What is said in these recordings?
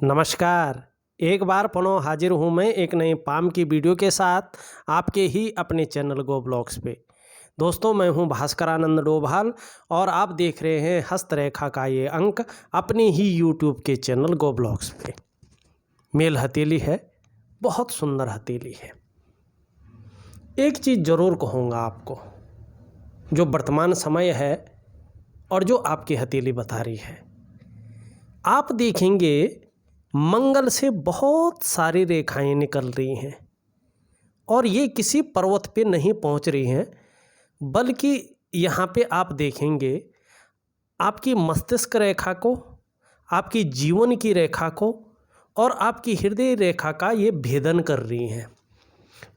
नमस्कार। एक बार पुनः हाजिर हूँ मैं एक नए पाम की वीडियो के साथ आपके ही अपने चैनल गो ब्लॉग्स पे। दोस्तों, मैं हूँ भास्करानंद डोभाल और आप देख रहे हैं हस्तरेखा का ये अंक अपने ही यूट्यूब के चैनल गो ब्लॉग्स पे। मेल हथेली है, बहुत सुंदर हथेली है। एक चीज़ ज़रूर कहूँगा आपको, जो वर्तमान समय है और जो आपकी हथेली बता रही है, आप देखेंगे मंगल से बहुत सारी रेखाएं निकल रही हैं और ये किसी पर्वत पे नहीं पहुंच रही हैं, बल्कि यहाँ पे आप देखेंगे आपकी मस्तिष्क रेखा को, आपकी जीवन की रेखा को और आपकी हृदय रेखा का ये भेदन कर रही हैं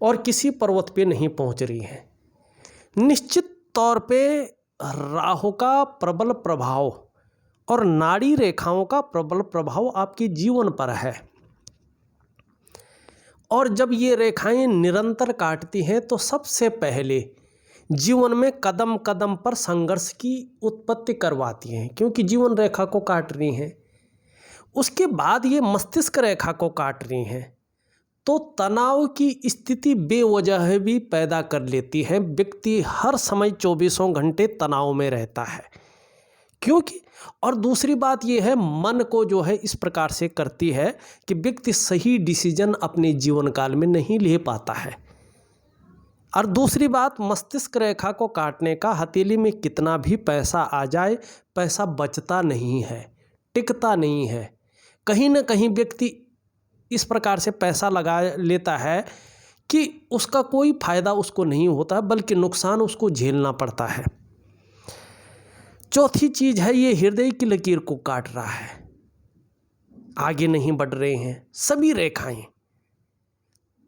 और किसी पर्वत पे नहीं पहुंच रही हैं। निश्चित तौर पे राहु का प्रबल प्रभाव और नाड़ी रेखाओं का प्रबल प्रभाव आपके जीवन पर है और जब ये रेखाएं निरंतर काटती हैं तो सबसे पहले जीवन में कदम कदम पर संघर्ष की उत्पत्ति करवाती हैं, क्योंकि जीवन रेखा को काट रही हैं। उसके बाद ये मस्तिष्क रेखा को काट रही हैं तो तनाव की स्थिति बेवजह भी पैदा कर लेती है। व्यक्ति हर समय 24 घंटे तनाव में रहता है, क्योंकि और दूसरी बात यह है, मन को जो है इस प्रकार से करती है कि व्यक्ति सही डिसीजन अपने जीवन काल में नहीं ले पाता है। और दूसरी बात, मस्तिष्क रेखा को काटने का हथेली में कितना भी पैसा आ जाए, पैसा बचता नहीं है, टिकता नहीं है। कहीं ना कहीं व्यक्ति इस प्रकार से पैसा लगा लेता है कि उसका कोई फायदा उसको नहीं होता, बल्कि नुकसान उसको झेलना पड़ता है। चौथी चीज़ है, ये हृदय की लकीर को काट रहा है, आगे नहीं बढ़ रहे हैं सभी रेखाएं।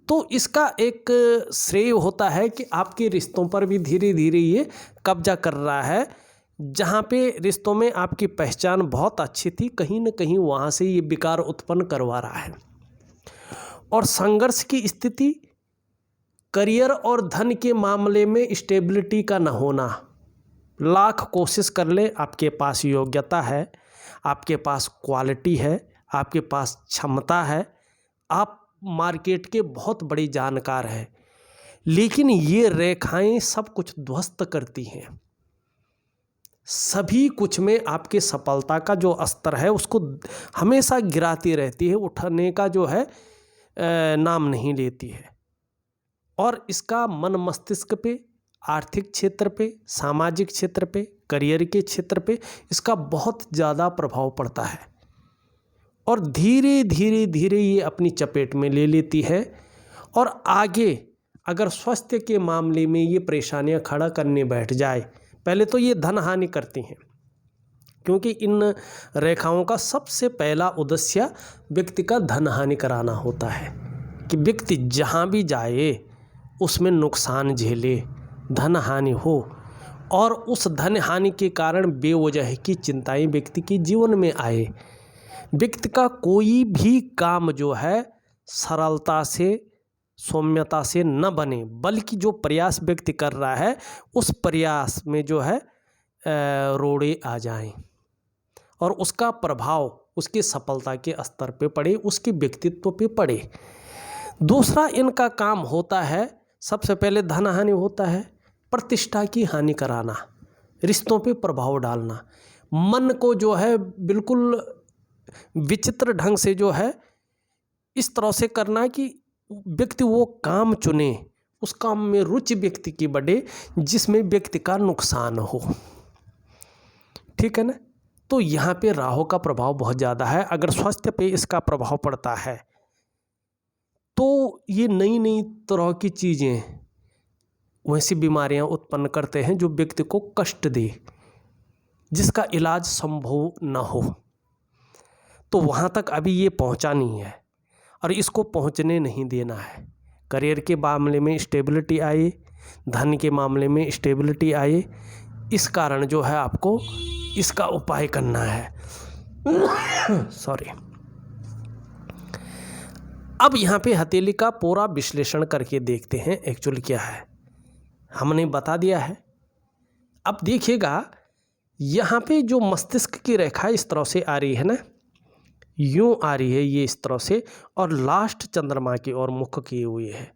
तो इसका एक श्रेय होता है कि आपके रिश्तों पर भी धीरे धीरे ये कब्जा कर रहा है। जहाँ पे रिश्तों में आपकी पहचान बहुत अच्छी थी, कहीं न कहीं वहाँ से ये विकार उत्पन्न करवा रहा है। और संघर्ष की स्थिति, करियर और धन के मामले में स्टेबिलिटी का न होना। लाख कोशिश कर ले, आपके पास योग्यता है, आपके पास क्वालिटी है, आपके पास क्षमता है, आप मार्केट के बहुत बड़ी जानकार हैं, लेकिन ये रेखाएं सब कुछ ध्वस्त करती हैं। सभी कुछ में आपके सफलता का जो स्तर है उसको हमेशा गिराती रहती है, उठने का जो है नाम नहीं लेती है। और इसका मन मस्तिष्क पे, आर्थिक क्षेत्र पे, सामाजिक क्षेत्र पे, करियर के क्षेत्र पे इसका बहुत ज़्यादा प्रभाव पड़ता है और धीरे धीरे धीरे ये अपनी चपेट में ले लेती है। और आगे अगर स्वास्थ्य के मामले में ये परेशानियां खड़ा करने बैठ जाए, पहले तो ये धन हानि करती हैं, क्योंकि इन रेखाओं का सबसे पहला उद्देश्य व्यक्ति का धन हानि कराना होता है कि व्यक्ति जहाँ भी जाए उसमें नुकसान झेले, धन हानि हो और उस धन हानि के कारण बेवजह की चिंताएं व्यक्ति के जीवन में आए। व्यक्ति का कोई भी काम जो है सरलता से, सौम्यता से न बने, बल्कि जो प्रयास व्यक्ति कर रहा है उस प्रयास में जो है रोड़े आ जाएं और उसका प्रभाव उसकी सफलता के स्तर पे पड़े, उसके व्यक्तित्व पे पड़े। दूसरा इनका काम होता है, सबसे पहले धन हानि होता है, प्रतिष्ठा की हानि कराना, रिश्तों पे प्रभाव डालना, मन को जो है बिल्कुल विचित्र ढंग से जो है इस तरह से करना कि व्यक्ति वो काम चुने, उस काम में रुचि व्यक्ति की बढ़े जिसमें व्यक्ति का नुकसान हो। ठीक है ना। तो यहाँ पे राहु का प्रभाव बहुत ज़्यादा है। अगर स्वास्थ्य पे इसका प्रभाव पड़ता है तो ये नई नई तरह की चीज़ें, वैसी बीमारियां उत्पन्न करते हैं जो व्यक्ति को कष्ट दे, जिसका इलाज संभव न हो। तो वहाँ तक अभी ये पहुँचा नहीं है और इसको पहुँचने नहीं देना है। करियर के मामले में स्टेबिलिटी आए, धन के मामले में स्टेबिलिटी आए, इस कारण जो है आपको इसका उपाय करना है। सॉरी। अब यहाँ पे हथेली का पूरा विश्लेषण करके देखते हैं एक्चुअली क्या है। हमने बता दिया है। अब देखिएगा, यहाँ पे जो मस्तिष्क की रेखा इस तरह से आ रही है ना, यूं आ रही है ये इस तरह से, और लास्ट चंद्रमा की ओर मुख किए हुए है,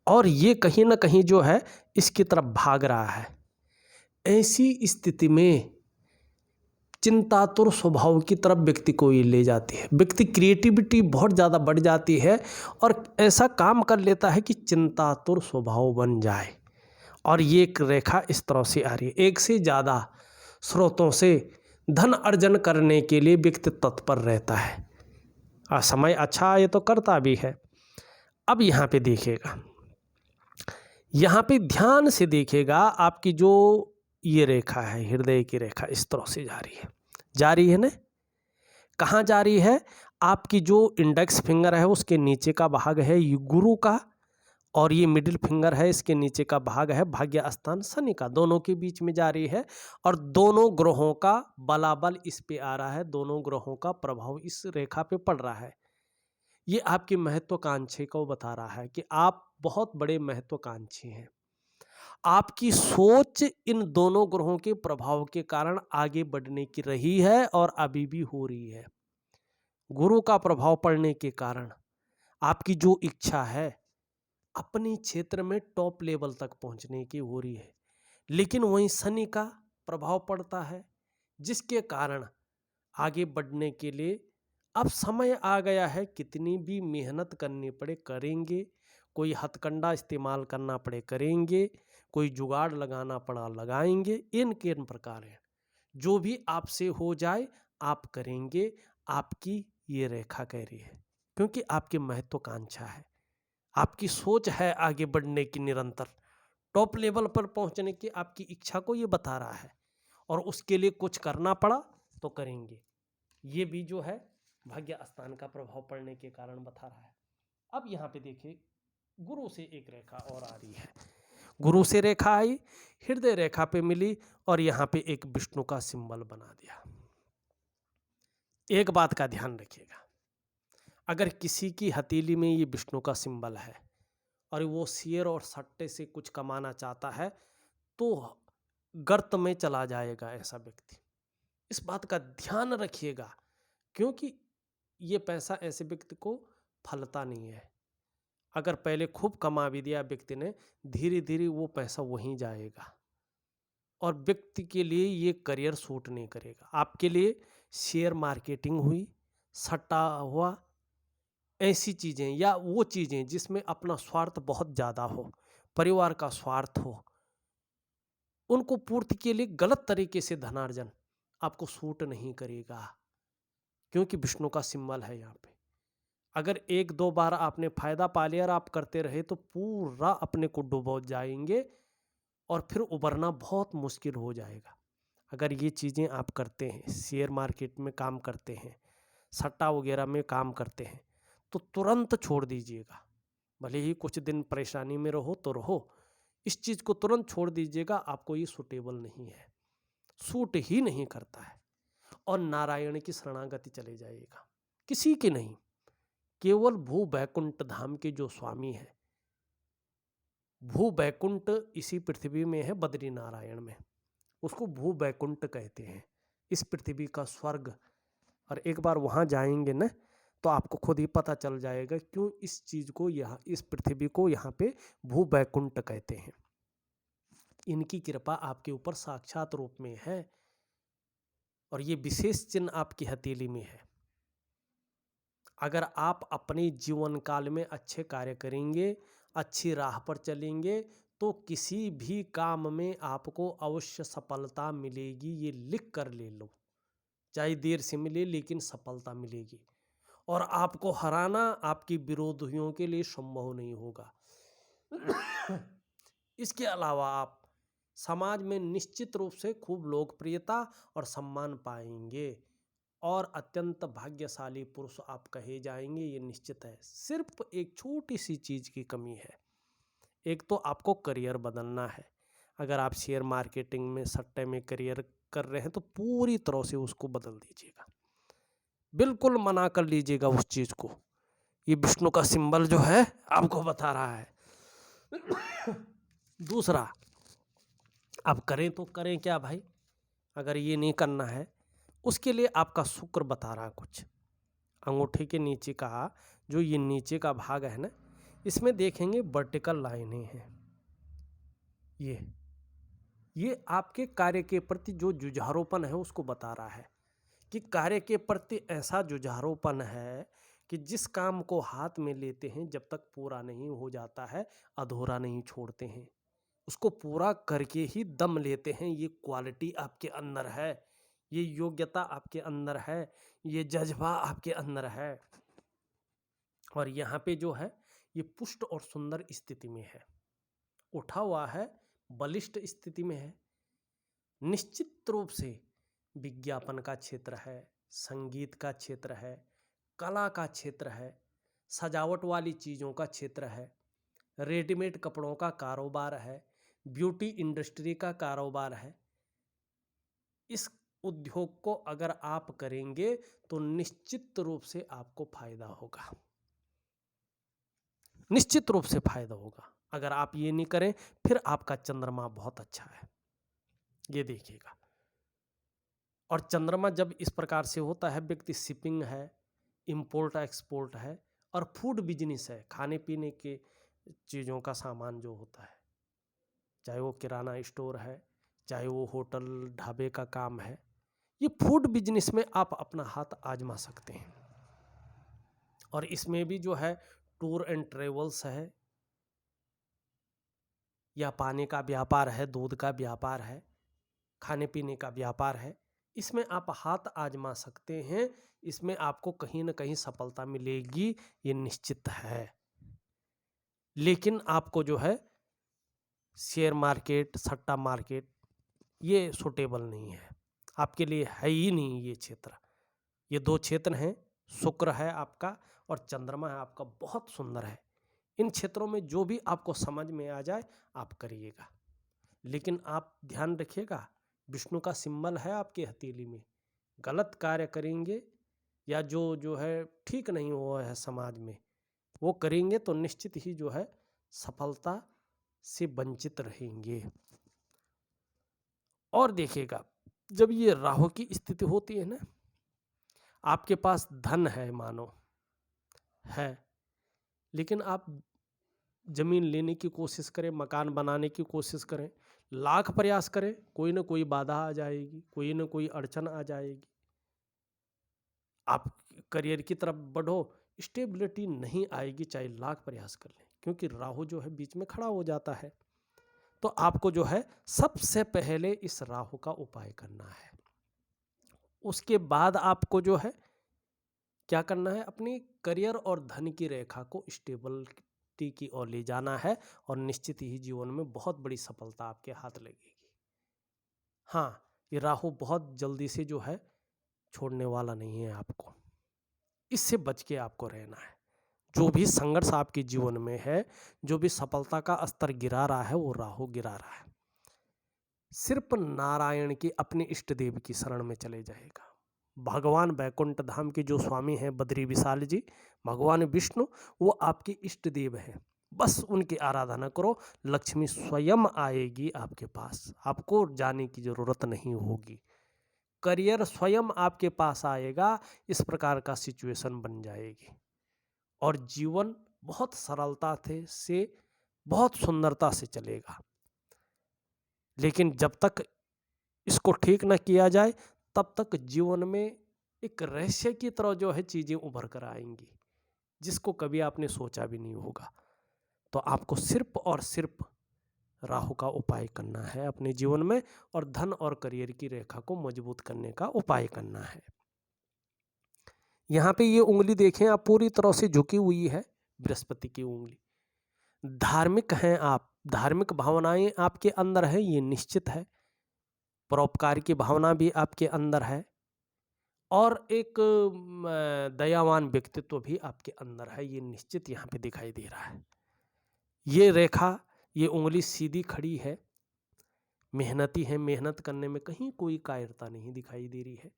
और ये कहीं ना कहीं जो है इसकी तरफ भाग रहा है। ऐसी स्थिति में चिंतातुर स्वभाव की तरफ व्यक्ति को ये ले जाती है। व्यक्ति क्रिएटिविटी बहुत ज़्यादा बढ़ जाती है और ऐसा काम कर लेता है कि चिंतातुर स्वभाव बन जाए। और ये एक रेखा इस तरह से आ रही है। एक से ज़्यादा स्रोतों से धन अर्जन करने के लिए व्यक्ति तत्पर रहता है, और समय अच्छा आए तो करता भी है। अब यहाँ पे देखिएगा, यहाँ पे ध्यान से देखिएगा, आपकी जो ये रेखा है, हृदय की रेखा इस तरह से जा रही है ना। कहाँ जा रही है? आपकी जो इंडेक्स फिंगर है उसके नीचे का भाग है गुरु का, और ये मिडिल फिंगर है इसके नीचे का भाग है भाग्य स्थान शनि का, दोनों के बीच में जा रही है। और दोनों ग्रहों का बलाबल इस पे आ रहा है, दोनों ग्रहों का प्रभाव इस रेखा पे पड़ रहा है। ये आपकी महत्वाकांक्षी को बता रहा है कि आप बहुत बड़े महत्वाकांक्षी हैं। आपकी सोच इन दोनों ग्रहों के प्रभाव के कारण आगे बढ़ने की रही है और अभी भी हो रही है। गुरु का प्रभाव पड़ने के कारण आपकी जो इच्छा है अपने क्षेत्र में टॉप लेवल तक पहुंचने की हो रही है, लेकिन वहीं शनि का प्रभाव पड़ता है जिसके कारण आगे बढ़ने के लिए अब समय आ गया है। कितनी भी मेहनत करनी पड़े करेंगे, कोई हथकंडा इस्तेमाल करना पड़े करेंगे, कोई जुगाड़ लगाना पड़ा लगाएंगे। इनके इन प्रकार हैं, जो भी आपसे हो जाए आप करेंगे। आपकी ये रेखा कह रही है, क्योंकि आपकी महत्वाकांक्षा है, आपकी सोच है आगे बढ़ने की, निरंतर टॉप लेवल पर पहुंचने की आपकी इच्छा को ये बता रहा है, और उसके लिए कुछ करना पड़ा तो करेंगे। ये भी जो है भाग्य स्थान का प्रभाव पड़ने के कारण बता रहा है। अब यहाँ पे देखिए, गुरु से एक रेखा और आ रही है। गुरु से रेखा आई, हृदय रेखा पे मिली, और यहाँ पे एक विष्णु का सिंबल बना दिया। एक बात का ध्यान रखिएगा, अगर किसी की हथेली में ये विष्णु का सिंबल है और वो शेयर और सट्टे से कुछ कमाना चाहता है तो गर्त में चला जाएगा ऐसा व्यक्ति। इस बात का ध्यान रखिएगा, क्योंकि ये पैसा ऐसे व्यक्ति को फलता नहीं है। अगर पहले खूब कमा भी दिया व्यक्ति ने, धीरे धीरे वो पैसा वहीं जाएगा, और व्यक्ति के लिए ये करियर सूट नहीं करेगा। आपके लिए शेयर मार्केटिंग हुई, सट्टा हुआ, ऐसी चीज़ें या वो चीज़ें जिसमें अपना स्वार्थ बहुत ज़्यादा हो, परिवार का स्वार्थ हो, उनको पूर्ति के लिए गलत तरीके से धनार्जन आपको सूट नहीं करेगा, क्योंकि विष्णु का सिंबल है यहाँ पे। अगर एक दो बार आपने फायदा पा लिया और आप करते रहे तो पूरा अपने को डुबो जाएंगे और फिर उबरना बहुत मुश्किल हो जाएगा। अगर ये चीज़ें आप करते हैं, शेयर मार्केट में काम करते हैं, सट्टा वगैरह में काम करते हैं, तो तुरंत छोड़ दीजिएगा। भले ही कुछ दिन परेशानी में रहो तो रहो, इस चीज़ को तुरंत छोड़ दीजिएगा। आपको ये सूटेबल नहीं है, सूट ही नहीं करता है, और नारायण की शरणागति चले जाइएगा। किसी की नहीं, केवल भू बैकुंठ धाम के जो स्वामी है, भू बैकुंठ इसी पृथ्वी में है, बद्री नारायण में, उसको भू बैकुंठ कहते हैं, इस पृथ्वी का स्वर्ग। और एक बार वहाँ जाएंगे ना तो आपको खुद ही पता चल जाएगा क्यों इस चीज़ को यहाँ, इस पृथ्वी को यहाँ पे भू बैकुंठ कहते हैं। इनकी कृपा आपके ऊपर साक्षात रूप में है, और ये विशेष चिन्ह आपकी हथेली में है। अगर आप अपने जीवन काल में अच्छे कार्य करेंगे, अच्छी राह पर चलेंगे, तो किसी भी काम में आपको अवश्य सफलता मिलेगी। ये लिख कर ले लो, चाहे देर से मिले लेकिन सफलता मिलेगी। और आपको हराना आपके विरोधियों के लिए संभव नहीं होगा। इसके अलावा आप समाज में निश्चित रूप से खूब लोकप्रियता और सम्मान पाएंगे, और अत्यंत भाग्यशाली पुरुष आप कहे जाएंगे, ये निश्चित है। सिर्फ एक छोटी सी चीज़ की कमी है। एक तो आपको करियर बदलना है। अगर आप शेयर मार्केटिंग में, सट्टे में करियर कर रहे हैं तो पूरी तरह से उसको बदल दीजिएगा, बिल्कुल मना कर लीजिएगा उस चीज़ को। ये विष्णु का सिंबल जो है आपको बता रहा है। दूसरा, आप करें तो करें क्या भाई? अगर ये नहीं करना है, उसके लिए आपका शुक्र बता रहा कुछ। अंगूठे के नीचे का जो ये नीचे का भाग है ना, इसमें देखेंगे वर्टिकल लाइनें हैं। ये आपके कार्य के प्रति जो जुझारूपन है उसको बता रहा है कि कार्य के प्रति ऐसा जुझारूपन है कि जिस काम को हाथ में लेते हैं जब तक पूरा नहीं हो जाता है अधूरा नहीं छोड़ते हैं, उसको पूरा करके ही दम लेते हैं। ये क्वालिटी आपके अंदर है, ये योग्यता आपके अंदर है, ये जज्बा आपके अंदर है। और यहाँ पे जो है ये पुष्ट और सुंदर स्थिति में है, उठा हुआ है, बलिष्ठ स्थिति में है। निश्चित रूप से विज्ञापन का क्षेत्र है, संगीत का क्षेत्र है, कला का क्षेत्र है, सजावट वाली चीज़ों का क्षेत्र है, रेडीमेड कपड़ों का कारोबार है, ब्यूटी इंडस्ट्री का कारोबार है। इस उद्योग को अगर आप करेंगे तो निश्चित रूप से आपको फायदा होगा, निश्चित रूप से फायदा होगा। अगर आप ये नहीं करें फिर आपका चंद्रमा बहुत अच्छा है, ये देखिएगा। और चंद्रमा जब इस प्रकार से होता है, व्यक्ति शिपिंग है, इंपोर्ट एक्सपोर्ट है और फूड बिजनेस है, खाने पीने के चीज़ों का सामान जो होता है, चाहे वो किराना स्टोर है, चाहे वो होटल ढाबे का काम है, ये फूड बिजनेस में आप अपना हाथ आजमा सकते हैं। और इसमें भी जो है टूर एंड ट्रेवल्स है, या पानी का व्यापार है, दूध का व्यापार है, खाने पीने का व्यापार है, इसमें आप हाथ आजमा सकते हैं। इसमें आपको कहीं ना कहीं सफलता मिलेगी, ये निश्चित है। लेकिन आपको जो है शेयर मार्केट, सट्टा मार्केट, ये सूटेबल नहीं है, आपके लिए है ही नहीं ये क्षेत्र। ये दो क्षेत्र हैं, शुक्र है आपका और चंद्रमा है आपका, बहुत सुंदर है। इन क्षेत्रों में जो भी आपको समझ में आ जाए आप करिएगा। लेकिन आप ध्यान रखिएगा, विष्णु का सिंबल है आपके हथेली में। गलत कार्य करेंगे या जो है ठीक नहीं हुआ है समाज में, वो करेंगे तो निश्चित ही जो है सफलता से वंचित रहेंगे। और देखिएगा, जब ये राहु की स्थिति होती है ना, आपके पास धन है, मानो है, लेकिन आप जमीन लेने की कोशिश करें, मकान बनाने की कोशिश करें, लाख प्रयास करें, कोई ना कोई बाधा आ जाएगी, कोई ना कोई अड़चन आ जाएगी। आप करियर की तरफ बढ़ो, स्टेबिलिटी नहीं आएगी, चाहे लाख प्रयास कर लें, क्योंकि राहु जो है बीच में खड़ा हो जाता है। तो आपको जो है सबसे पहले इस राहु का उपाय करना है। उसके बाद आपको जो है क्या करना है, अपनी करियर और धन की रेखा को स्टेबिलिटी की ओर ले जाना है और निश्चित ही जीवन में बहुत बड़ी सफलता आपके हाथ लगेगी। हाँ, ये राहु बहुत जल्दी से जो है छोड़ने वाला नहीं है आपको, इससे बच के आपको रहना है। जो भी संघर्ष आपके जीवन में है, जो भी सफलता का स्तर गिरा रहा है, वो राहु गिरा रहा है। सिर्फ नारायण की अपने इष्ट देव की शरण में चले जाएगा। भगवान बैकुंठ धाम के जो स्वामी हैं बद्री विशाल जी, भगवान विष्णु, वो आपके इष्ट देव हैं। बस उनकी आराधना करो, लक्ष्मी स्वयं आएगी आपके पास, आपको जाने की जरूरत नहीं होगी। करियर स्वयं आपके पास आएगा, इस प्रकार का सिचुएशन बन जाएगी और जीवन बहुत सरलता से बहुत सुंदरता से चलेगा। लेकिन जब तक इसको ठीक न किया जाए तब तक जीवन में एक रहस्य की तरह जो है चीज़ें उभर कर आएंगी, जिसको कभी आपने सोचा भी नहीं होगा। तो आपको सिर्फ और सिर्फ राहु का उपाय करना है अपने जीवन में, और धन और करियर की रेखा को मजबूत करने का उपाय करना है। यहाँ पे ये उंगली देखें आप, पूरी तरह से झुकी हुई है, बृहस्पति की उंगली। धार्मिक हैं आप, धार्मिक भावनाएं आपके अंदर है, ये निश्चित है। परोपकार की भावना भी आपके अंदर है और एक दयावान व्यक्तित्व भी आपके अंदर है, ये निश्चित यहाँ पे दिखाई दे रहा है। ये रेखा, ये उंगली सीधी खड़ी है, मेहनती है, मेहनत करने में कहीं कोई कायरता नहीं दिखाई दे रही है।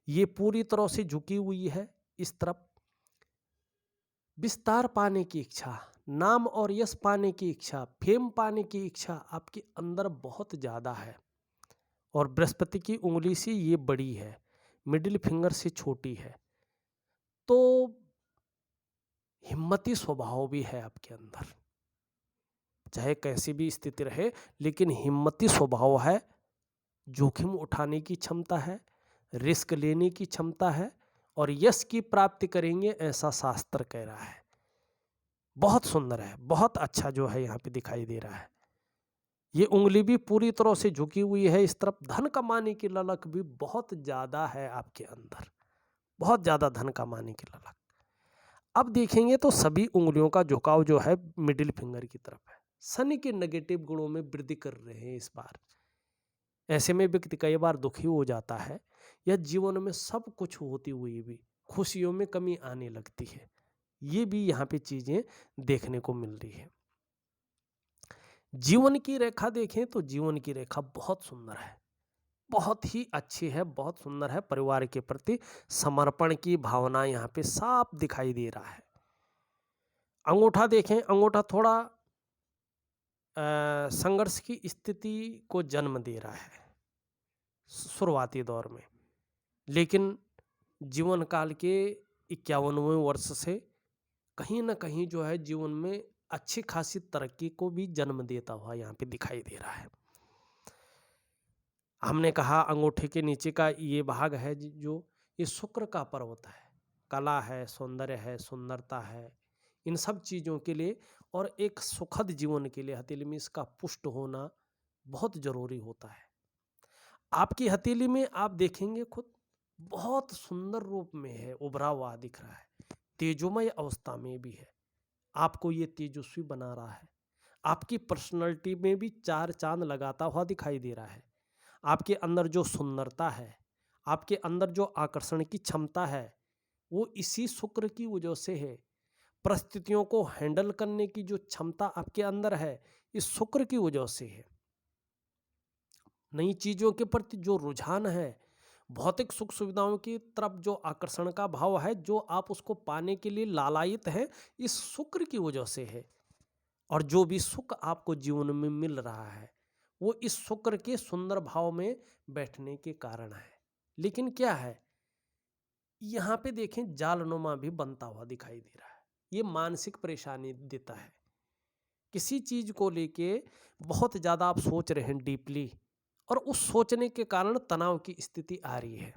ये पूरी तरह से झुकी हुई है इस तरफ। विस्तार पाने की इच्छा, नाम और यश पाने की इच्छा, फेम पाने की इच्छा आपके अंदर बहुत ज़्यादा है। और बृहस्पति की उंगली से ये बड़ी है, मिडिल फिंगर से छोटी है, तो हिम्मती स्वभाव भी है आपके अंदर, चाहे कैसी भी स्थिति रहे, लेकिन हिम्मती स्वभाव है, जोखिम उठाने की क्षमता है, रिस्क लेने की क्षमता है और यश की प्राप्ति करेंगे ऐसा शास्त्र कह रहा है। बहुत सुंदर है, बहुत अच्छा जो है यहाँ पे दिखाई दे रहा है। ये उंगली भी पूरी तरह से झुकी हुई है इस तरफ, धन कमाने की ललक भी बहुत ज़्यादा है आपके अंदर, बहुत ज़्यादा धन कमाने की ललक। अब देखेंगे तो सभी उंगलियों का झुकाव जो है मिडिल फिंगर की तरफ है। शनि के नेगेटिव गुणों में वृद्धि कर रहे हैं इस बार। ऐसे में व्यक्ति कई बार दुखी हो जाता है या जीवन में सब कुछ होती हुई भी खुशियों में कमी आने लगती है। ये भी यहाँ पे चीज़ें देखने को मिल रही है। जीवन की रेखा देखें तो जीवन की रेखा बहुत सुंदर है, बहुत ही अच्छी है, बहुत सुंदर है। परिवार के प्रति समर्पण की भावना यहाँ पे साफ दिखाई दे रहा है। अंगूठा देखें, अंगूठा थोड़ा संघर्ष की स्थिति को जन्म दे रहा है शुरुआती दौर में, लेकिन जीवन काल के 51वें वर्ष से कहीं ना कहीं जो है जीवन में अच्छी खासी तरक्की को भी जन्म देता हुआ यहाँ पे दिखाई दे रहा है। हमने कहा अंगूठे के नीचे का ये भाग है जो ये शुक्र का पर्वत है, कला है, सौंदर्य है, सुंदरता है, इन सब चीज़ों के लिए और एक सुखद जीवन के लिए हथेली में इसका पुष्ट होना बहुत जरूरी होता है। आपकी हथेली में आप देखेंगे खुद बहुत सुंदर रूप में है, उभरा हुआ दिख रहा है, तेजोमय अवस्था में भी है, आपको ये तेजस्वी बना रहा है। आपकी पर्सनैलिटी में भी चार चांद लगाता हुआ दिखाई दे रहा है। आपके अंदर जो सुंदरता है, आपके अंदर जो आकर्षण की क्षमता है, वो इसी शुक्र की वजह से है। परिस्थितियों को हैंडल करने की जो क्षमता आपके अंदर है, इस शुक्र की वजह से है। नई चीज़ों के प्रति जो रुझान है, भौतिक सुख सुविधाओं की तरफ जो आकर्षण का भाव है, जो आप उसको पाने के लिए लालायित हैं, इस शुक्र की वजह से है। और जो भी सुख आपको जीवन में मिल रहा है, वो इस शुक्र के सुंदर भाव में बैठने के कारण है। लेकिन क्या है, यहाँ पे देखें जालनुमा भी बनता हुआ दिखाई दे रहा है। ये मानसिक परेशानी देता है। किसी चीज़ को लेके बहुत ज़्यादा आप सोच रहे हैं डीपली, और उस सोचने के कारण तनाव की स्थिति आ रही है,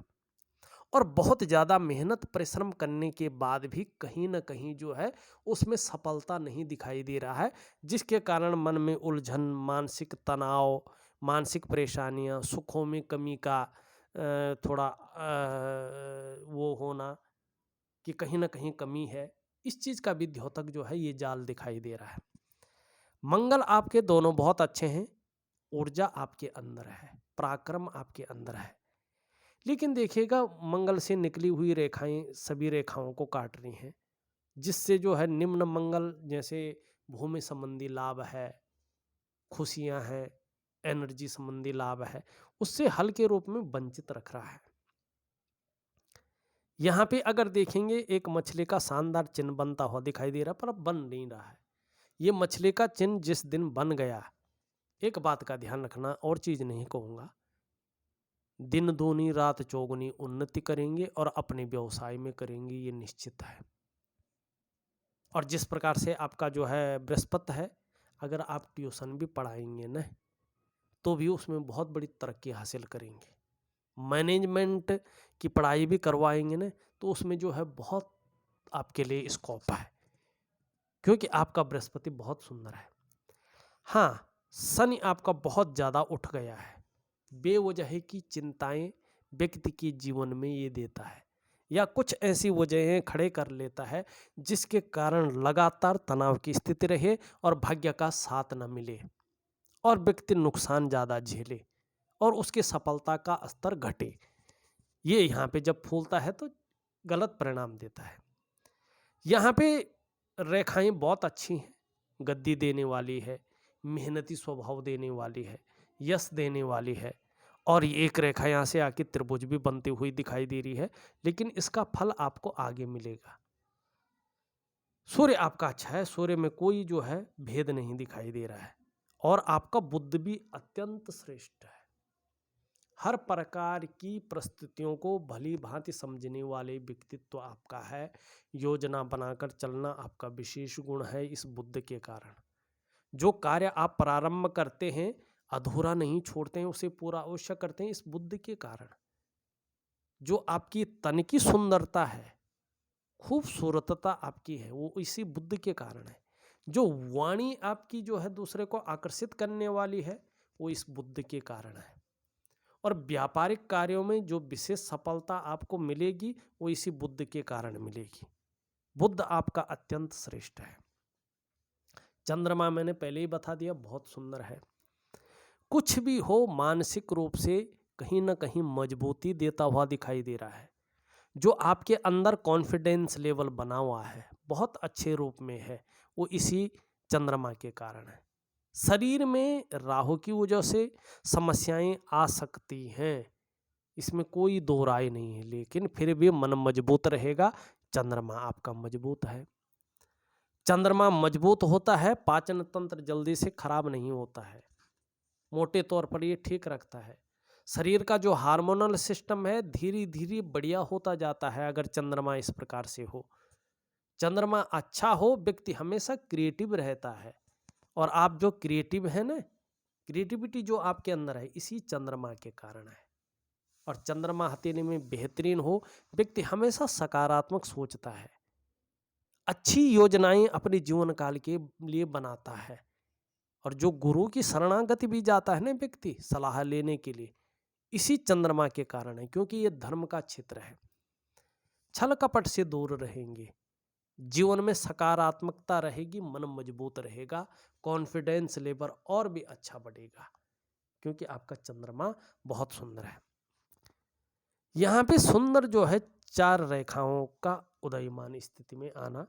और बहुत ज़्यादा मेहनत परिश्रम करने के बाद भी कहीं ना कहीं जो है उसमें सफलता नहीं दिखाई दे रहा है, जिसके कारण मन में उलझन, मानसिक तनाव, मानसिक परेशानियां, सुखों में कमी का थोड़ा वो होना कि कहीं ना कहीं कमी है, इस चीज़ का भी द्योतक जो है ये जाल दिखाई दे रहा है। मंगल आपके दोनों बहुत अच्छे हैं, ऊर्जा आपके अंदर है, पराक्रम आपके अंदर है, लेकिन देखिएगा मंगल से निकली हुई रेखाएं सभी रेखाओं को काट रही हैं, जिससे जो है निम्न मंगल जैसे भूमि संबंधी लाभ है, खुशियां हैं, एनर्जी संबंधी लाभ है, उससे हल्के रूप में वंचित रख रहा है। यहाँ पे अगर देखेंगे एक मछली का शानदार चिन्ह बनता हुआ दिखाई दे रहा, पर अब बन नहीं रहा है। ये मछली का चिन्ह जिस दिन बन गया, एक बात का ध्यान रखना, और चीज़ नहीं कहूँगा, दिन दूनी रात चौगुनी उन्नति करेंगे और अपने व्यवसाय में करेंगे, ये निश्चित है। और जिस प्रकार से आपका जो है बृहस्पति है, अगर आप ट्यूशन भी पढ़ाएंगे ना, तो भी उसमें बहुत बड़ी तरक्की हासिल करेंगे। मैनेजमेंट की पढ़ाई भी करवाएंगे ना, तो उसमें जो है बहुत आपके लिए स्कोप है, क्योंकि आपका बृहस्पति बहुत सुंदर है। हाँ, शनि आपका बहुत ज़्यादा उठ गया है, बेवजह की चिंताएं व्यक्ति के जीवन में ये देता है, या कुछ ऐसी वजहें खड़े कर लेता है जिसके कारण लगातार तनाव की स्थिति रहे और भाग्य का साथ न मिले और व्यक्ति नुकसान ज़्यादा झेले और उसकी सफलता का स्तर घटे। ये यहाँ पे जब फूलता है तो गलत परिणाम देता है। यहाँ पे रेखाएं बहुत अच्छी हैं, गद्दी देने वाली है, मेहनती स्वभाव देने वाली है, यश देने वाली है, और ये एक रेखा यहाँ से आके त्रिभुज भी बनती हुई दिखाई दे रही है, लेकिन इसका फल आपको आगे मिलेगा। सूर्य आपका अच्छा है, सूर्य में कोई जो है भेद नहीं दिखाई दे रहा है, और आपका बुद्ध भी अत्यंत श्रेष्ठ है। हर प्रकार की परिस्थितियों को भली भांति समझने वाले व्यक्तित्व आपका है। योजना बनाकर चलना आपका विशेष गुण है इस बुद्ध के कारण। जो कार्य आप प्रारंभ करते हैं अधूरा नहीं छोड़ते हैं, उसे पूरा अवश्य करते हैं इस बुद्ध के कारण। जो आपकी तन की सुंदरता है, खूबसूरतता आपकी है, वो इसी बुद्ध के कारण है। जो वाणी आपकी जो है दूसरे को आकर्षित करने वाली है, वो इस बुद्ध के कारण है। और व्यापारिक कार्यों में जो विशेष सफलता आपको मिलेगी वो इसी बुद्ध के कारण मिलेगी। बुद्ध आपका अत्यंत श्रेष्ठ है। चंद्रमा मैंने पहले ही बता दिया, बहुत सुंदर है। कुछ भी हो, मानसिक रूप से कहीं ना कहीं मजबूती देता हुआ दिखाई दे रहा है। जो आपके अंदर कॉन्फिडेंस लेवल बना हुआ है बहुत अच्छे रूप में है, वो इसी चंद्रमा के कारण है। शरीर में राहु की वजह से समस्याएं आ सकती हैं, इसमें कोई दो राय नहीं है, लेकिन फिर भी मन मजबूत रहेगा। चंद्रमा आपका मजबूत है। चंद्रमा मजबूत होता है, पाचन तंत्र जल्दी से खराब नहीं होता है, मोटे तौर पर ये ठीक रखता है। शरीर का जो हार्मोनल सिस्टम है धीरे धीरे बढ़िया होता जाता है अगर चंद्रमा इस प्रकार से हो। चंद्रमा अच्छा हो, व्यक्ति हमेशा क्रिएटिव रहता है। और आप जो क्रिएटिव है ना, क्रिएटिविटी जो आपके अंदर है इसी चंद्रमा के कारण है। और चंद्रमा हथेली में बेहतरीन हो, व्यक्ति हमेशा सकारात्मक सोचता है, अच्छी योजनाएं अपने जीवन काल के लिए बनाता है। और जो गुरु की शरणागति भी जाता है ना व्यक्ति सलाह लेने के लिए, इसी चंद्रमा के कारण है, क्योंकि ये धर्म का क्षेत्र है। छल कपट से दूर रहेंगे, जीवन में सकारात्मकता रहेगी, मन मजबूत रहेगा, कॉन्फिडेंस लेवल और भी अच्छा बढ़ेगा, क्योंकि आपका चंद्रमा बहुत सुंदर है। यहाँ पे सुंदर जो है 4 रेखाओं का उदयमान स्थिति में आना,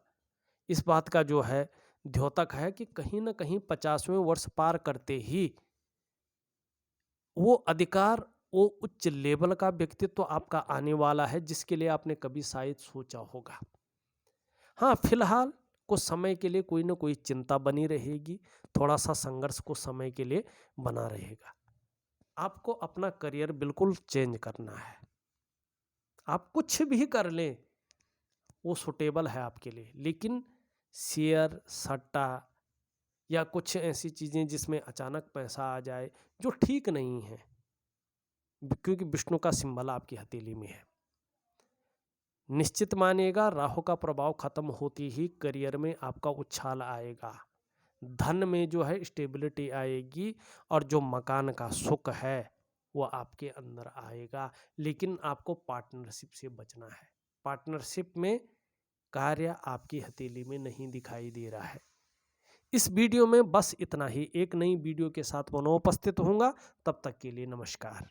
इस बात का जो है द्योतक है कि कहीं ना कहीं 50वें वर्ष पार करते ही वो अधिकार, वो उच्च लेवल का व्यक्तित्व आपका आने वाला है, जिसके लिए आपने कभी शायद सोचा होगा। हाँ, फिलहाल कुछ समय के लिए कोई ना कोई चिंता बनी रहेगी, थोड़ा सा संघर्ष कुछ समय के लिए बना रहेगा। आपको अपना करियर बिल्कुल चेंज करना है। आप कुछ भी कर लें वो सुटेबल है आपके लिए, लेकिन शेयर सट्टा या कुछ ऐसी चीज़ें जिसमें अचानक पैसा आ जाए जो ठीक नहीं है, क्योंकि विष्णु का सिंबल आपकी हथेली में है। निश्चित मानिएगा राहु का प्रभाव खत्म होती ही करियर में आपका उछाल आएगा, धन में जो है स्टेबिलिटी आएगी, और जो मकान का सुख है वो आपके अंदर आएगा। लेकिन आपको पार्टनरशिप से बचना है। पार्टनरशिप में कार्य आपकी हथेली में नहीं दिखाई दे रहा है। इस वीडियो में बस इतना ही। एक नई वीडियो के साथ पुनः उपस्थित होऊंगा, तब तक के लिए नमस्कार।